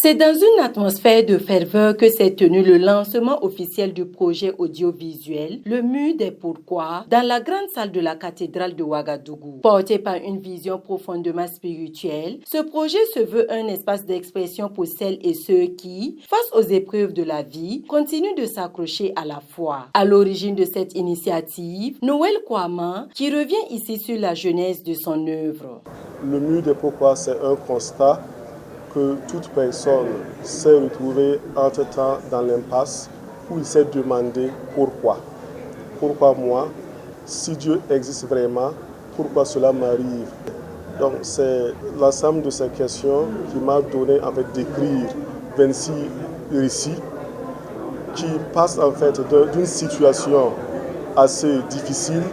C'est dans une atmosphère de ferveur que s'est tenu le lancement officiel du projet audiovisuel Le Mur des Pourquoi dans la grande salle de la cathédrale de Ouagadougou. Porté par une vision profondément spirituelle, ce projet se veut un espace d'expression pour celles et ceux qui, face aux épreuves de la vie, continuent de s'accrocher à la foi. À l'origine de cette initiative, Noël Kouama, qui revient ici sur la genèse de son œuvre. Le Mur des Pourquoi, c'est un constat que toute personne s'est retrouvée entre-temps dans l'impasse où il s'est demandé pourquoi. Pourquoi moi? Si Dieu existe vraiment, pourquoi cela m'arrive? Donc c'est l'ensemble de ces questions qui m'a donné en fait d'écrire 26 récits qui passent en fait d'une situation assez difficile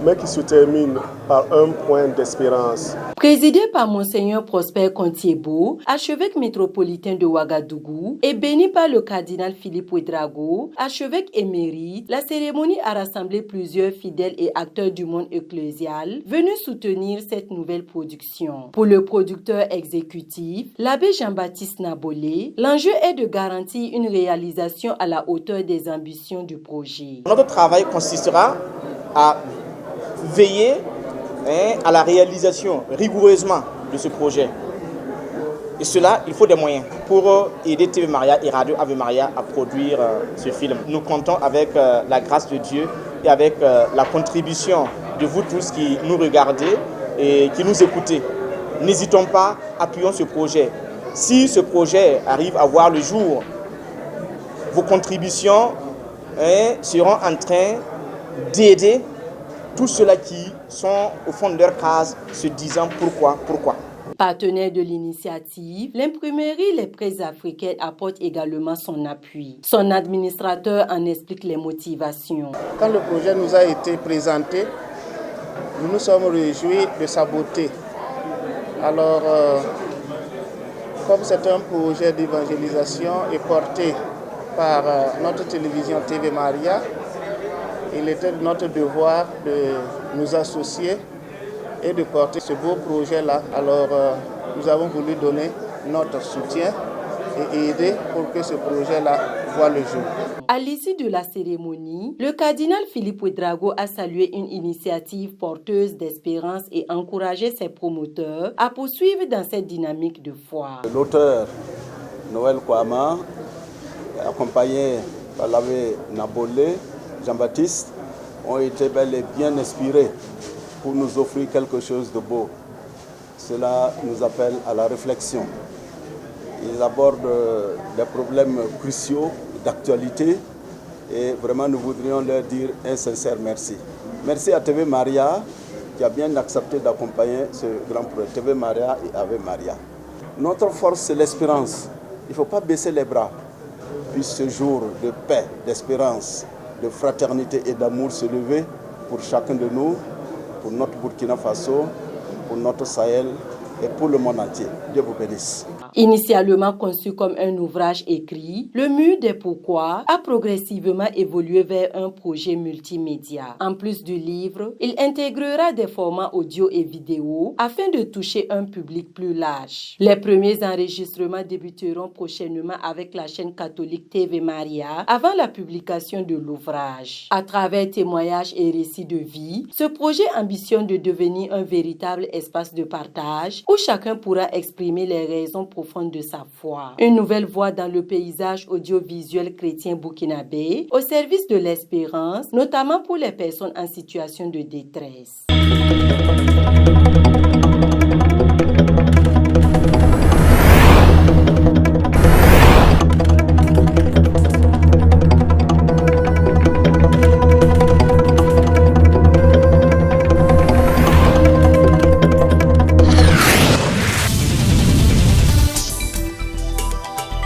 mais qui se termine par un point d'espérance. Présidé par Monseigneur Prosper Contiebo, archevêque métropolitain de Ouagadougou, et béni par le cardinal Philippe Ouedraogo, archevêque émérite, la cérémonie a rassemblé plusieurs fidèles et acteurs du monde ecclésial venus soutenir cette nouvelle production. Pour le producteur exécutif, l'abbé Jean-Baptiste Nabolé, l'enjeu est de garantir une réalisation à la hauteur des ambitions du projet. Notre travail consistera à veiller à la réalisation rigoureusement de ce projet. Et cela, il faut des moyens pour aider TV Maria et Radio Ave Maria à produire ce film. Nous comptons avec la grâce de Dieu et avec la contribution de vous tous qui nous regardez et qui nous écoutez. N'hésitons pas, appuyons ce projet. Si ce projet arrive à voir le jour, vos contributions seront en train d'aider tous ceux-là qui sont au fond de leur case se disant pourquoi. Partenaire de l'initiative, l'imprimerie Les Presses africaines apporte également son appui. Son administrateur en explique les motivations. Quand le projet nous a été présenté, nous nous sommes réjouis de sa beauté. Alors, comme c'est un projet d'évangélisation et porté par notre télévision TV Maria, il était de notre devoir de nous associer et de porter ce beau projet-là. Alors, nous avons voulu donner notre soutien et aider pour que ce projet-là voie le jour. À l'issue de la cérémonie, le cardinal Philippe Ouedraogo a salué une initiative porteuse d'espérance et encouragé ses promoteurs à poursuivre dans cette dynamique de foi. L'auteur Noël Kouama, accompagné par l'abbé Nabolé, Jean-Baptiste, ont été bel et bien inspirés pour nous offrir quelque chose de beau. Cela nous appelle à la réflexion. Ils abordent des problèmes cruciaux d'actualité et vraiment nous voudrions leur dire un sincère merci. Merci à TV Maria qui a bien accepté d'accompagner ce grand projet. TV Maria et Ave Maria. Notre force, c'est l'espérance. Il ne faut pas baisser les bras. Puis ce jour de paix, d'espérance, de fraternité et d'amour se lever pour chacun de nous, pour notre Burkina Faso, pour notre Sahel et pour le monde entier. Dieu vous bénisse. Initialement conçu comme un ouvrage écrit, Le Mur des Pourquoi a progressivement évolué vers un projet multimédia. En plus du livre, il intégrera des formats audio et vidéo afin de toucher un public plus large. Les premiers enregistrements débuteront prochainement avec la chaîne catholique TV Maria avant la publication de l'ouvrage. À travers témoignages et récits de vie, ce projet ambitionne de devenir un véritable espace de partage où chacun pourra exprimer les raisons profondes de sa foi. Une nouvelle voie dans le paysage audiovisuel chrétien burkinabé au service de l'espérance, notamment pour les personnes en situation de détresse.